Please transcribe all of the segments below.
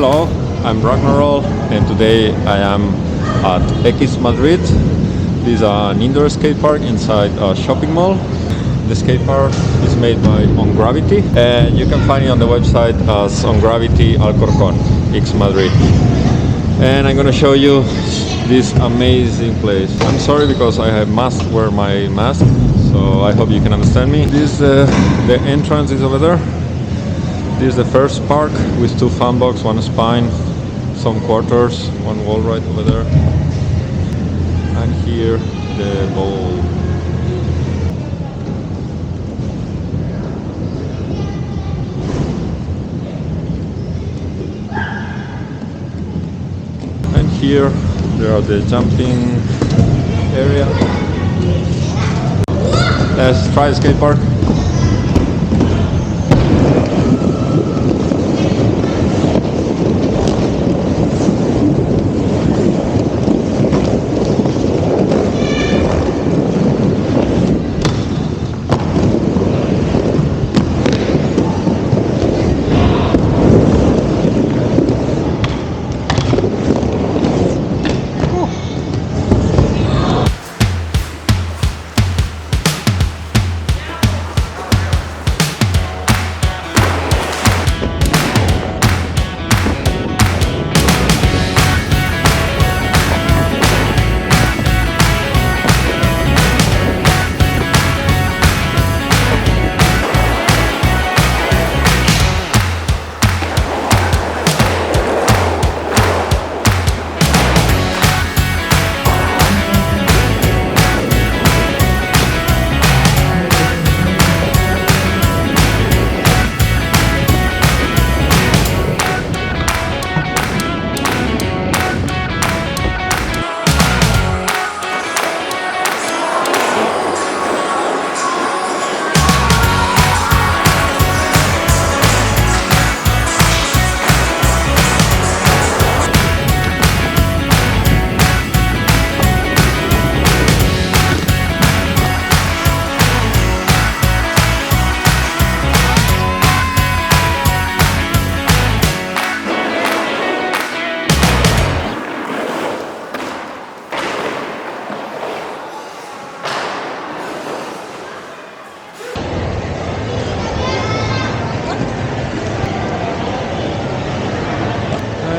Hello, I'm Ragnaroll and today I am at X-Madrid. This is an indoor skate park inside a shopping mall. The skate park is made by On Gravity and you can find it on the website as On Gravity Alcorcón, X-Madrid. And I'm gonna show you this amazing place. I'm sorry because I must wear my mask, so I hope you can understand me. The entrance is over there. This is the first park with two funboxes, one spine, some quarters, one wall right over there. And here the bowl. And here there are the jumping area. Let's try the skate park.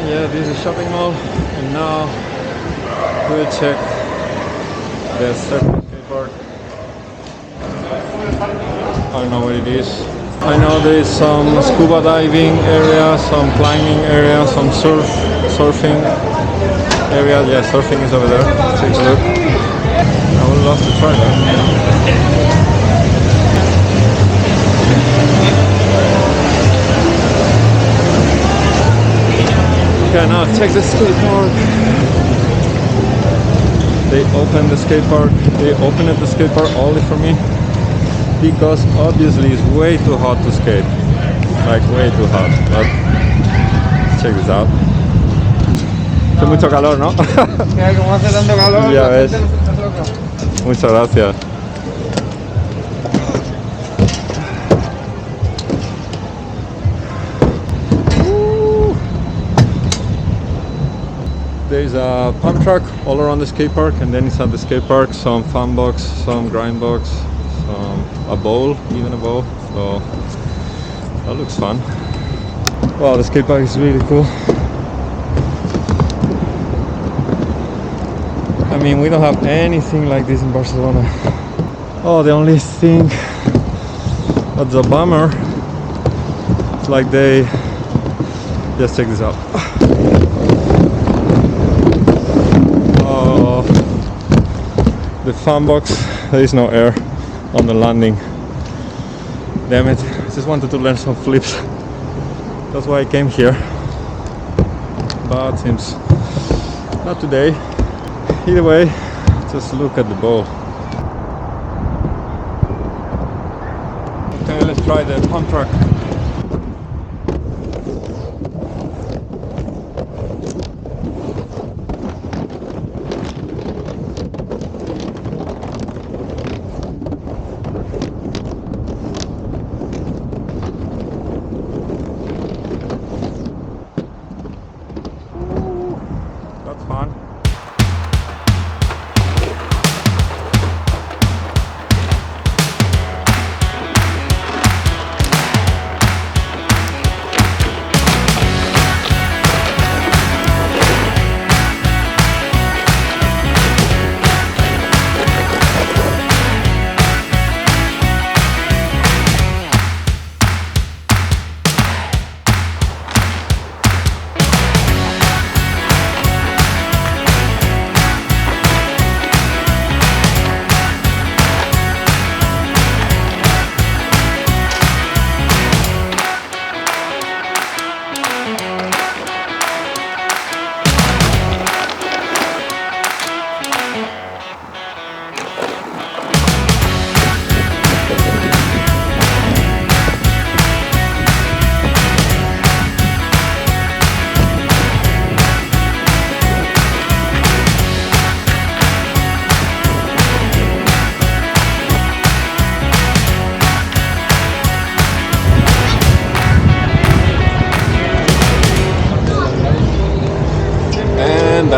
Yeah, this is a shopping mall, and now we'll check the second skate park. I don't know what it is. I know there is some scuba diving area, some climbing area, some surfing area. Yeah, surfing is over there. Take a look. I would love to try that. Okay, now check the skate park. They opened the skate park. They opened the skate park only for me because obviously it's way too hot to skate. Like way too hot. But check this out. Hace mucho calor, ¿no? Mira cómo hace tanto calor. Ya ves. Muchas gracias. There's a pump track all around the skate park, and then inside the skate park some fun box, some grindbox, a bowl, even a bowl. So that looks fun. Wow, the skate park is really cool. I mean, we don't have anything like this in Barcelona. Oh, the only thing that's a bummer, it's like they just check this out. The fan box, there is no air on the landing. Damn it, I just wanted to learn some flips. That's why I came here. But seems not today. Either way, just look at the bowl. Okay, let's try the pump track.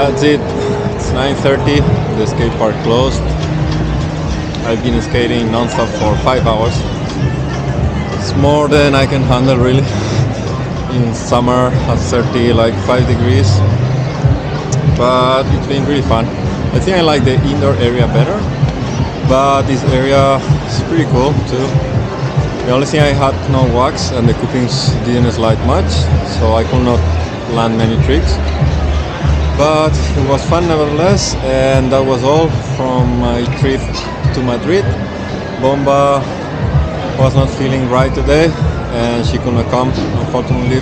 That's it. It's 9:30. The skate park closed. I've been skating non-stop for 5 hours. It's more than I can handle, really. In summer at 30, like 5 degrees. But it's been really fun. I think I like the indoor area better, but this area is pretty cool too. The only thing I had no wax and the coupings didn't slide much, so I could not land many tricks. But it was fun nevertheless, and that was all from my trip to Madrid. Bomba was not feeling right today, and she could not come, unfortunately.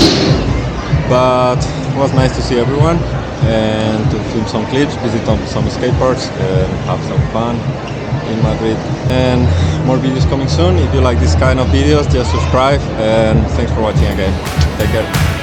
But it was nice to see everyone and to film some clips, visit some skate parks, and have some fun in Madrid. And more videos coming soon. If you like this kind of videos, just subscribe, and thanks for watching again. Take care.